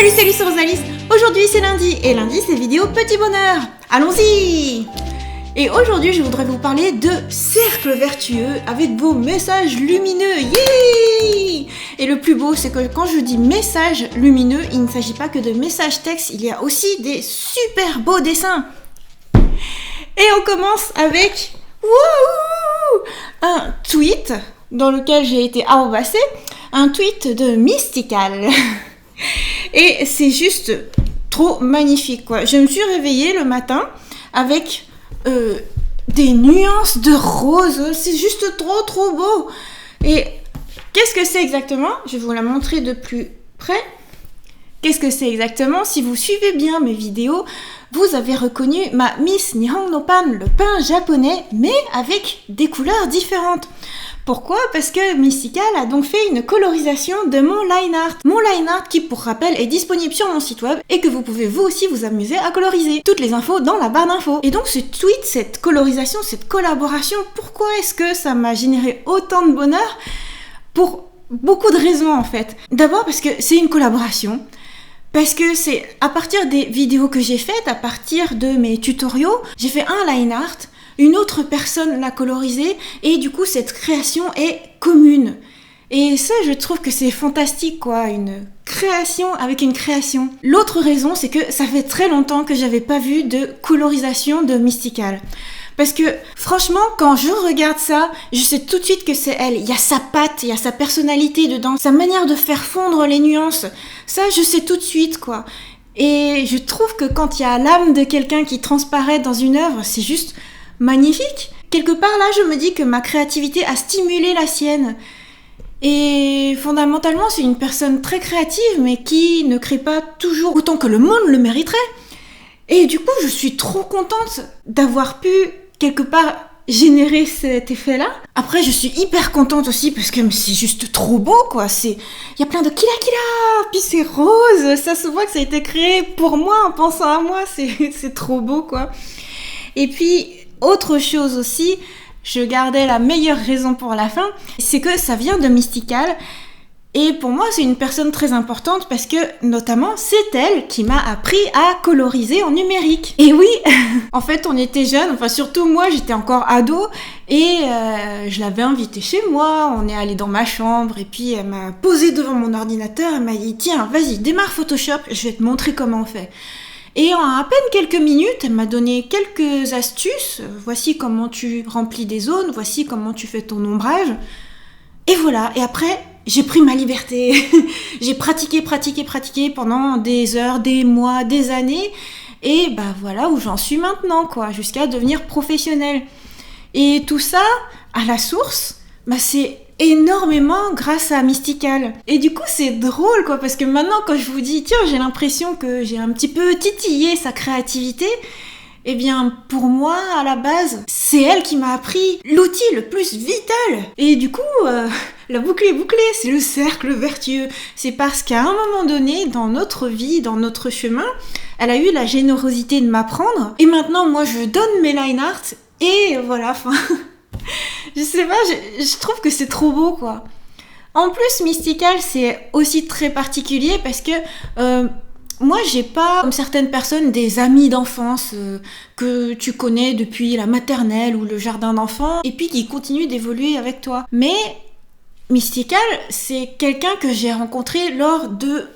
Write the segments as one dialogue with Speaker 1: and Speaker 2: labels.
Speaker 1: Salut, c'est Rosalis. Aujourd'hui c'est lundi et lundi c'est vidéo petit bonheur. Allons-y. Et aujourd'hui je voudrais vous parler de cercle vertueux avec vos messages lumineux. Yeah. Et le plus beau c'est que quand je dis messages lumineux, il ne s'agit pas que de messages textes, il y a aussi des super beaux dessins. Et on commence avec un tweet dans lequel j'ai été arrobassée, un tweet de Mystical. Et c'est juste trop magnifique, quoi. Je me suis réveillée le matin avec des nuances de rose. C'est juste trop beau. Et qu'est-ce que c'est exactement? Je vais vous la montrer de plus près. Qu'est-ce que c'est exactement? Si vous suivez bien mes vidéos, vous avez reconnu ma Miss Nihon no Pan, le pain japonais, mais avec des couleurs différentes. Pourquoi? Parce que Mystical a donc fait une colorisation de mon line art. Mon line art qui, pour rappel, est disponible sur mon site web et que vous pouvez vous aussi vous amuser à coloriser. Toutes les infos dans la barre d'infos. Et donc ce tweet, cette colorisation, cette collaboration, pourquoi est-ce que ça m'a généré autant de bonheur? Pour beaucoup de raisons en fait. D'abord parce que c'est une collaboration. Parce que c'est à partir des vidéos que j'ai faites, à partir de mes tutoriaux, j'ai fait un line art. Une autre personne l'a colorisé et du coup cette création est commune. Et ça je trouve que c'est fantastique quoi, une création avec une création. L'autre raison c'est que ça fait très longtemps que j'avais pas vu de colorisation de Mystical. Parce que franchement quand je regarde ça, je sais tout de suite que c'est elle. Il y a sa patte, il y a sa personnalité dedans, sa manière de faire fondre les nuances. Ça je sais tout de suite quoi. Et je trouve que quand il y a l'âme de quelqu'un qui transparaît dans une œuvre, c'est juste magnifique. Quelque part là, je me dis que ma créativité a stimulé la sienne. Et fondamentalement, c'est une personne très créative, mais qui ne crée pas toujours autant que le monde le mériterait. Et du coup, je suis trop contente d'avoir pu, quelque part, générer cet effet-là. Après, je suis hyper contente aussi, parce que c'est juste trop beau, quoi. Il y a plein de kila, puis c'est rose. Ça se voit que ça a été créé pour moi, en pensant à moi. C'est trop beau, quoi. Et puis, autre chose aussi, je gardais la meilleure raison pour la fin, c'est que ça vient de Mystical. Et pour moi, c'est une personne très importante parce que, notamment, c'est elle qui m'a appris à coloriser en numérique. Et oui, en fait, on était jeunes, enfin surtout moi, j'étais encore ado, et je l'avais invitée chez moi, on est allé dans ma chambre, et puis elle m'a posé devant mon ordinateur, elle m'a dit « Tiens, vas-y, démarre Photoshop, je vais te montrer comment on fait ». Et en à peine quelques minutes, elle m'a donné quelques astuces. Voici comment tu remplis des zones, voici comment tu fais ton ombrage. Et voilà, et après, j'ai pris ma liberté. J'ai pratiqué pendant des heures, des mois, des années. Et bah voilà où j'en suis maintenant, quoi, jusqu'à devenir professionnelle. Et tout ça, à la source, bah c'est énormément grâce à Mystical. Et du coup c'est drôle quoi, parce que maintenant quand je vous dis tiens j'ai l'impression que j'ai un petit peu titillé sa créativité, eh bien pour moi à la base c'est elle qui m'a appris l'outil le plus vital. Et du coup la boucle est bouclée, c'est le cercle vertueux. C'est parce qu'à un moment donné dans notre vie, dans notre chemin, elle a eu la générosité de m'apprendre et maintenant moi je donne mes line art et voilà, enfin je sais pas, je trouve que c'est trop beau quoi. En plus Mystical c'est aussi très particulier parce que moi j'ai pas comme certaines personnes des amis d'enfance que tu connais depuis la maternelle ou le jardin d'enfants et puis qui continuent d'évoluer avec toi. Mais Mystical c'est quelqu'un que j'ai rencontré lors de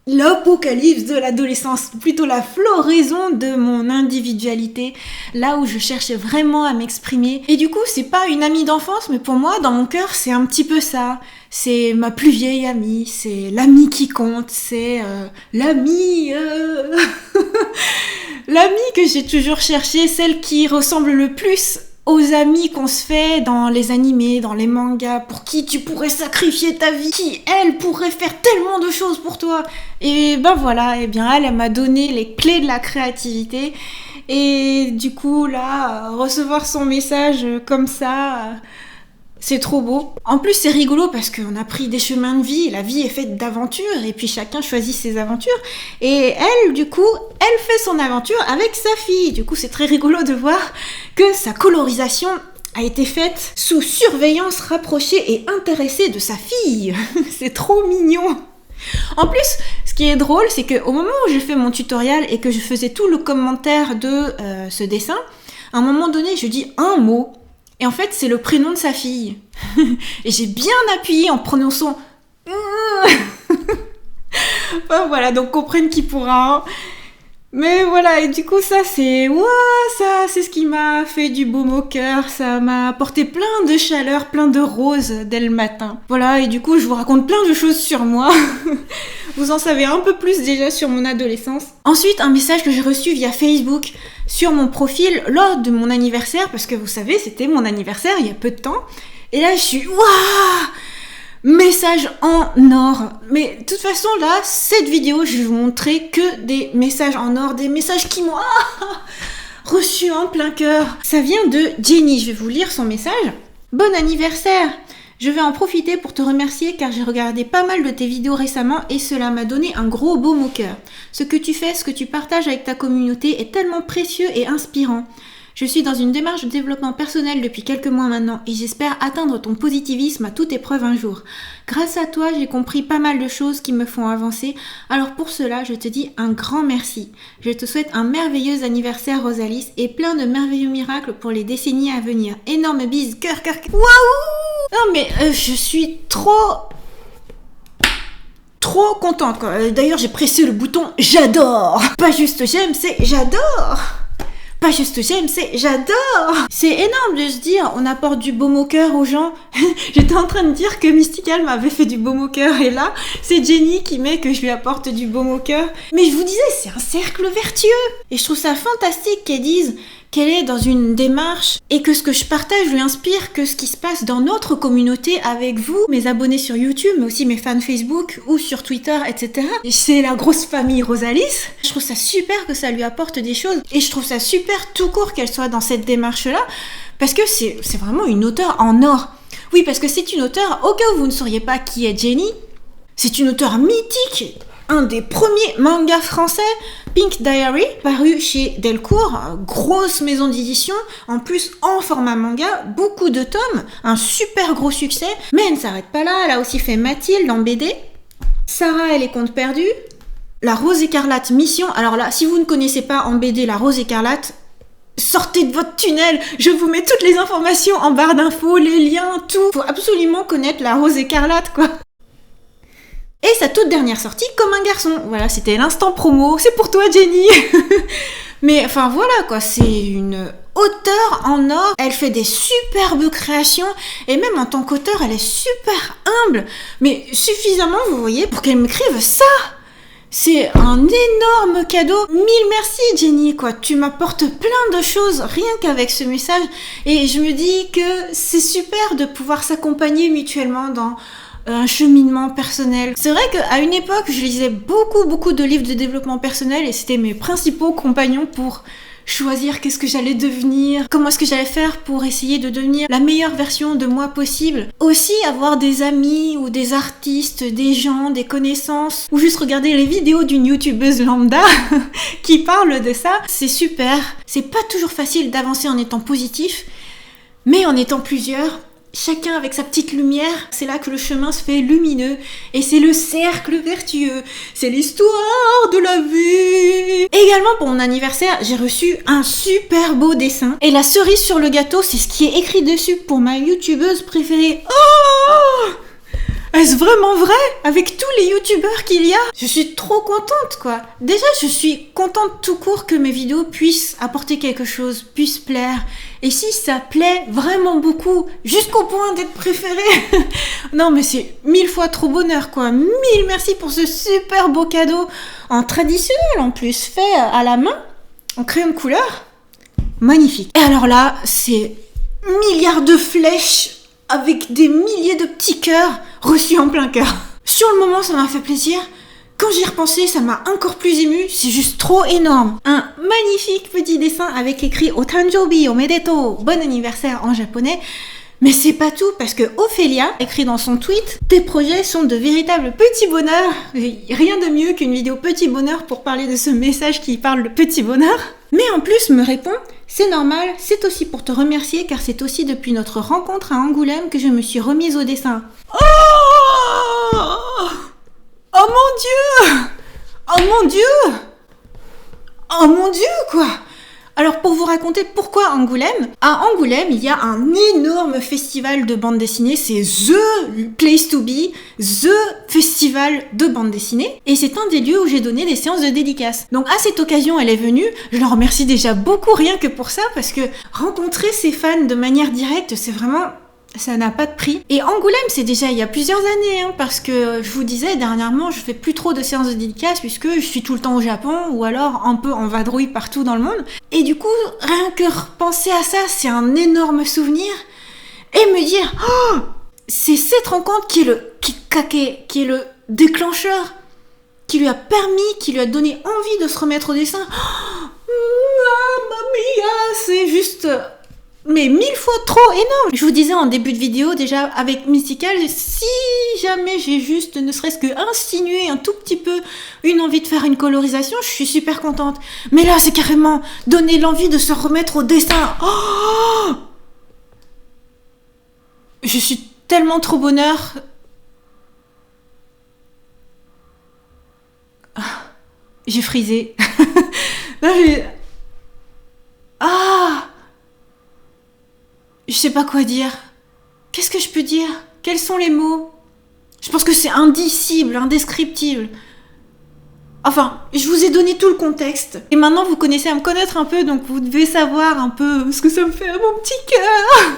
Speaker 1: l'apocalypse de l'adolescence, plutôt la floraison de mon individualité, là où je cherchais vraiment à m'exprimer. Et du coup, c'est pas une amie d'enfance, mais pour moi, dans mon cœur, c'est un petit peu ça. C'est ma plus vieille amie, c'est l'amie qui compte, c'est l'amie... l'amie que j'ai toujours cherchée, celle qui ressemble le plus aux amis qu'on se fait dans les animés, dans les mangas, pour qui tu pourrais sacrifier ta vie, qui, elle, pourrait faire tellement de choses pour toi. Et ben voilà, et bien elle m'a donné les clés de la créativité. Et du coup, là, recevoir son message comme ça, c'est trop beau. En plus, c'est rigolo parce qu'on a pris des chemins de vie, la vie est faite d'aventures, et puis chacun choisit ses aventures. Et elle, du coup, elle fait son aventure avec sa fille. Du coup, c'est très rigolo de voir que sa colorisation a été faite sous surveillance rapprochée et intéressée de sa fille. C'est trop mignon. En plus, ce Ce qui est drôle, c'est qu'au moment où j'ai fait mon tutoriel et que je faisais tout le commentaire de ce dessin, à un moment donné, je dis un mot. Et en fait, c'est le prénom de sa fille. Et j'ai bien appuyé en prononçant... Enfin, voilà, donc comprenne qui pourra. Hein. Mais voilà, et du coup, ça, c'est ce qui m'a fait du baume au cœur. Ça m'a apporté plein de chaleur, plein de roses dès le matin. Voilà, et du coup, je vous raconte plein de choses sur moi. Vous en savez un peu plus déjà sur mon adolescence. Ensuite, un message que j'ai reçu via Facebook sur mon profil lors de mon anniversaire, parce que vous savez, c'était mon anniversaire il y a peu de temps. Et là, je suis waouh! Message en or. Mais de toute façon, là, cette vidéo, je vais vous montrer que des messages en or, des messages qui m'ont reçu en plein cœur. Ça vient de Jenny. Je vais vous lire son message. Bon anniversaire! Je vais en profiter pour te remercier car j'ai regardé pas mal de tes vidéos récemment et cela m'a donné un gros baume au cœur. Ce que tu fais, ce que tu partages avec ta communauté est tellement précieux et inspirant. Je suis dans une démarche de développement personnel depuis quelques mois maintenant et j'espère atteindre ton positivisme à toute épreuve un jour. Grâce à toi, j'ai compris pas mal de choses qui me font avancer, alors pour cela, je te dis un grand merci. Je te souhaite un merveilleux anniversaire Rosalis et plein de merveilleux miracles pour les décennies à venir. Énorme bise, cœur. Waouh! Non mais je suis trop contente quoi. D'ailleurs, j'ai pressé le bouton j'adore. Pas juste j'aime, c'est j'adore. Pas juste j'aime, c'est j'adore. C'est énorme de se dire on apporte du baume au cœur aux gens. J'étais en train de dire que Mystical m'avait fait du baume au cœur et là c'est Jenny qui met que je lui apporte du baume au cœur. Mais je vous disais, c'est un cercle vertueux. Et je trouve ça fantastique qu'elle dise qu'elle est dans une démarche et que ce que je partage lui inspire que ce qui se passe dans notre communauté avec vous, mes abonnés sur YouTube, mais aussi mes fans Facebook ou sur Twitter, etc. Et c'est la grosse famille Rosalis. Je trouve ça super que ça lui apporte des choses et je trouve ça super tout court qu'elle soit dans cette démarche-là parce que c'est vraiment une auteure en or. Oui, parce que c'est une auteure, au cas où vous ne sauriez pas qui est Jenny, c'est une auteure mythique. Un des premiers mangas français, Pink Diary, paru chez Delcourt, grosse maison d'édition, en plus en format manga, beaucoup de tomes, un super gros succès, mais elle ne s'arrête pas là, elle a aussi fait Mathilde en BD, Sarah et les contes perdus, La Rose écarlate Mission, alors là, si vous ne connaissez pas en BD La Rose écarlate, sortez de votre tunnel, je vous mets toutes les informations en barre d'infos, les liens, tout, faut absolument connaître La Rose écarlate quoi. Et sa toute dernière sortie, Comme un garçon. Voilà, c'était l'instant promo. C'est pour toi, Jenny. Mais enfin, voilà, quoi. C'est une auteure en or. Elle fait des superbes créations. Et même en tant qu'auteure, elle est super humble. Mais suffisamment, vous voyez, pour qu'elle m'écrive ça. C'est un énorme cadeau. Mille merci, Jenny, quoi. Tu m'apportes plein de choses, rien qu'avec ce message. Et je me dis que c'est super de pouvoir s'accompagner mutuellement dans un cheminement personnel. C'est vrai qu'à une époque, je lisais beaucoup de livres de développement personnel et c'était mes principaux compagnons pour choisir qu'est-ce que j'allais devenir, comment est-ce que j'allais faire pour essayer de devenir la meilleure version de moi possible. Aussi avoir des amis ou des artistes, des gens, des connaissances, ou juste regarder les vidéos d'une youtubeuse lambda qui parle de ça, c'est super. C'est pas toujours facile d'avancer en étant positif, mais en étant plusieurs, chacun avec sa petite lumière, c'est là que le chemin se fait lumineux et c'est le cercle vertueux, c'est l'histoire de la vie. Également pour mon anniversaire, j'ai reçu un super beau dessin et la cerise sur le gâteau, c'est ce qui est écrit dessus pour ma youtubeuse préférée. Oh! Est-ce vraiment vrai? Avec tous les youtubeurs qu'il y a? Je suis trop contente quoi. Déjà je suis contente tout court que mes vidéos puissent apporter quelque chose, puissent plaire. Et si ça plaît vraiment beaucoup, jusqu'au point d'être préférée, non mais c'est 1000 fois trop bonheur quoi. 1000 merci pour ce super beau cadeau en traditionnel en plus, fait à la main, en crayon de couleur. Magnifique. Et alors là, c'est milliards de flèches avec des milliers de petits cœurs reçus en plein cœur. Sur le moment, ça m'a fait plaisir. Quand j'y repensais, ça m'a encore plus ému. C'est juste trop énorme. Un magnifique petit dessin avec écrit Otanjobi omedetou, bon anniversaire en japonais. Mais c'est pas tout, parce que Ophélia écrit dans son tweet « Tes projets sont de véritables petits bonheurs ». Rien de mieux qu'une vidéo petit bonheur pour parler de ce message qui parle de petit bonheur. Mais en plus me répond « C'est normal, c'est aussi pour te remercier car c'est aussi depuis notre rencontre à Angoulême que je me suis remise au dessin. » Oh mon Dieu! Oh mon Dieu! Oh mon Dieu, quoi! Alors, pour vous raconter pourquoi Angoulême, à Angoulême, il y a un énorme festival de bande dessinée. C'est THE place to be, THE festival de bande dessinée. Et c'est un des lieux où j'ai donné des séances de dédicaces. Donc, à cette occasion, elle est venue. Je la remercie déjà beaucoup, rien que pour ça, parce que rencontrer ses fans de manière directe, c'est vraiment... ça n'a pas de prix. Et Angoulême, c'est déjà il y a plusieurs années, hein, parce que je vous disais, dernièrement, je fais plus trop de séances de dédicaces puisque je suis tout le temps au Japon ou alors un peu en vadrouille partout dans le monde. Et du coup, rien que repenser à ça, c'est un énorme souvenir. Et me dire, oh, c'est cette rencontre qui est le déclencheur, qui lui a permis, qui lui a donné envie de se remettre au dessin. Oh, mamma mia, c'est juste... mais 1000 fois trop énorme. Je vous disais en début de vidéo, déjà avec Mystical, si jamais j'ai juste ne serait-ce que insinué un tout petit peu une envie de faire une colorisation, je suis super contente. Mais là, c'est carrément donner l'envie de se remettre au dessin. Oh, je suis tellement trop bonheur. J'ai frisé. Ah, je sais pas quoi dire. Qu'est-ce que je peux dire? Quels sont les mots? Je pense que c'est indicible, indescriptible. Enfin, je vous ai donné tout le contexte. Et maintenant, vous commencez à me connaître un peu, donc vous devez savoir un peu ce que ça me fait à mon petit cœur.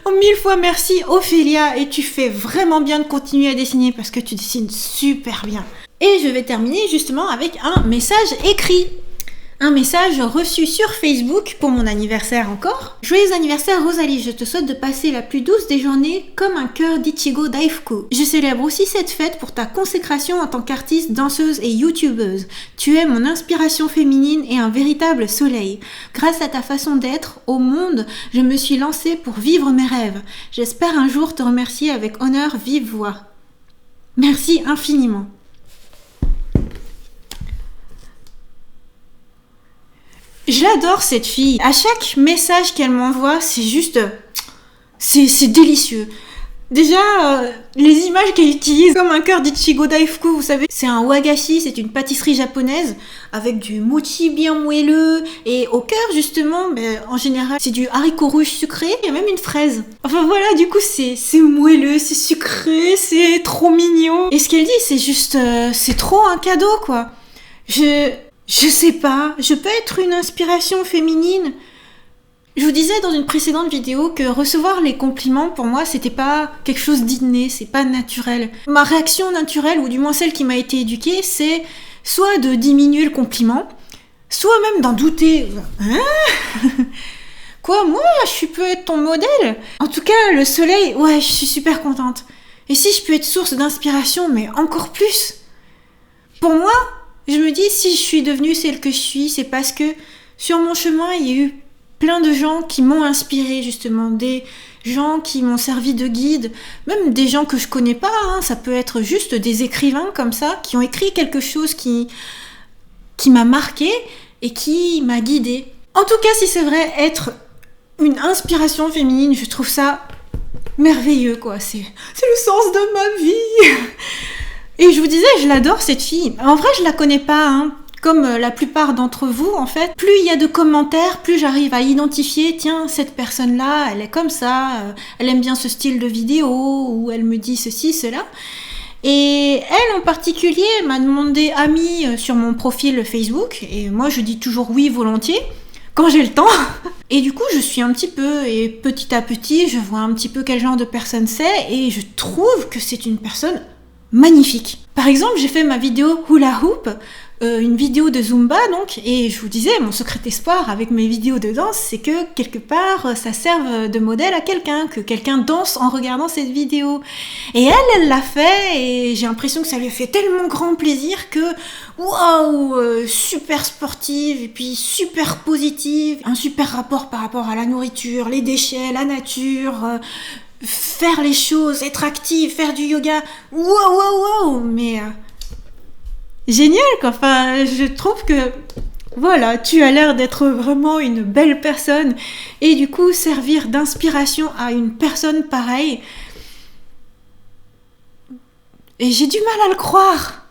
Speaker 1: Oh, 1000 fois merci, Ophélia. Et tu fais vraiment bien de continuer à dessiner parce que tu dessines super bien. Et je vais terminer justement avec un message écrit. Un message reçu sur Facebook pour mon anniversaire encore. Joyeux anniversaire Rosalie, je te souhaite de passer la plus douce des journées comme un cœur d'Ichigo Daifuku. Je célèbre aussi cette fête pour ta consécration en tant qu'artiste, danseuse et youtubeuse. Tu es mon inspiration féminine et un véritable soleil. Grâce à ta façon d'être au monde, je me suis lancée pour vivre mes rêves. J'espère un jour te remercier avec honneur vive voix. Merci infiniment. Je l'adore cette fille. À chaque message qu'elle m'envoie, c'est juste... C'est délicieux. Déjà, les images qu'elle utilise, comme un cœur d'Ichigo Daifuku, vous savez, c'est un wagashi, c'est une pâtisserie japonaise, avec du mochi bien moelleux, et au cœur, justement, en général, c'est du haricot rouge sucré, il y a même une fraise. Enfin voilà, du coup, c'est moelleux, c'est sucré, c'est trop mignon. Et ce qu'elle dit, c'est juste... c'est trop un cadeau, quoi. Je sais pas, je peux être une inspiration féminine. Je vous disais dans une précédente vidéo que recevoir les compliments, pour moi, c'était pas quelque chose d'inné, c'est pas naturel. Ma réaction naturelle, ou du moins celle qui m'a été éduquée, c'est soit de diminuer le compliment, soit même d'en douter. Hein? Quoi, moi, je peux être ton modèle? En tout cas, le soleil, ouais, je suis super contente. Et si je peux être source d'inspiration, mais encore plus? Pour moi, je me dis, si je suis devenue celle que je suis, c'est parce que sur mon chemin, il y a eu plein de gens qui m'ont inspirée, justement. Des gens qui m'ont servi de guide, même des gens que je connais pas, hein. Ça peut être juste des écrivains comme ça, qui ont écrit quelque chose qui m'a marquée et qui m'a guidée. En tout cas, si c'est vrai, être une inspiration féminine, je trouve ça merveilleux, quoi. C'est le sens de ma vie. Et je vous disais, je l'adore cette fille. En vrai, je la connais pas, hein. Comme la plupart d'entre vous, en fait. Plus il y a de commentaires, plus j'arrive à identifier, tiens, cette personne-là, elle est comme ça, elle aime bien ce style de vidéo, ou elle me dit ceci, cela. Et elle, en particulier, m'a demandé ami sur mon profil Facebook, et moi, je dis toujours oui volontiers, quand j'ai le temps. Et du coup, je suis un petit peu, et petit à petit, je vois un petit peu quel genre de personne c'est, et je trouve que c'est une personne magnifique. Par exemple, j'ai fait ma vidéo Hula Hoop, une vidéo de Zumba donc, et je vous disais, mon secret espoir avec mes vidéos de danse, c'est que quelque part, ça serve de modèle à quelqu'un, que quelqu'un danse en regardant cette vidéo. Et elle l'a fait, et j'ai l'impression que ça lui a fait tellement grand plaisir que, waouh, super sportive, et puis super positive, un super rapport par rapport à la nourriture, les déchets, la nature... faire les choses, être active, faire du yoga, wow, mais génial quoi. Enfin, je trouve que voilà, tu as l'air d'être vraiment une belle personne et du coup servir d'inspiration à une personne pareille. Et j'ai du mal à le croire.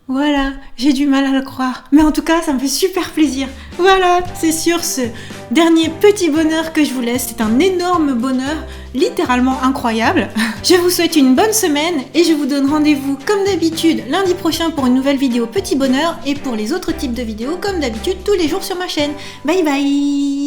Speaker 1: Voilà, j'ai du mal à le croire. Mais en tout cas, ça me fait super plaisir. Voilà, c'est sur ce dernier petit bonheur que je vous laisse. C'est un énorme bonheur, littéralement incroyable. Je vous souhaite une bonne semaine et je vous donne rendez-vous comme d'habitude lundi prochain pour une nouvelle vidéo petit bonheur et pour les autres types de vidéos comme d'habitude tous les jours sur ma chaîne. Bye bye!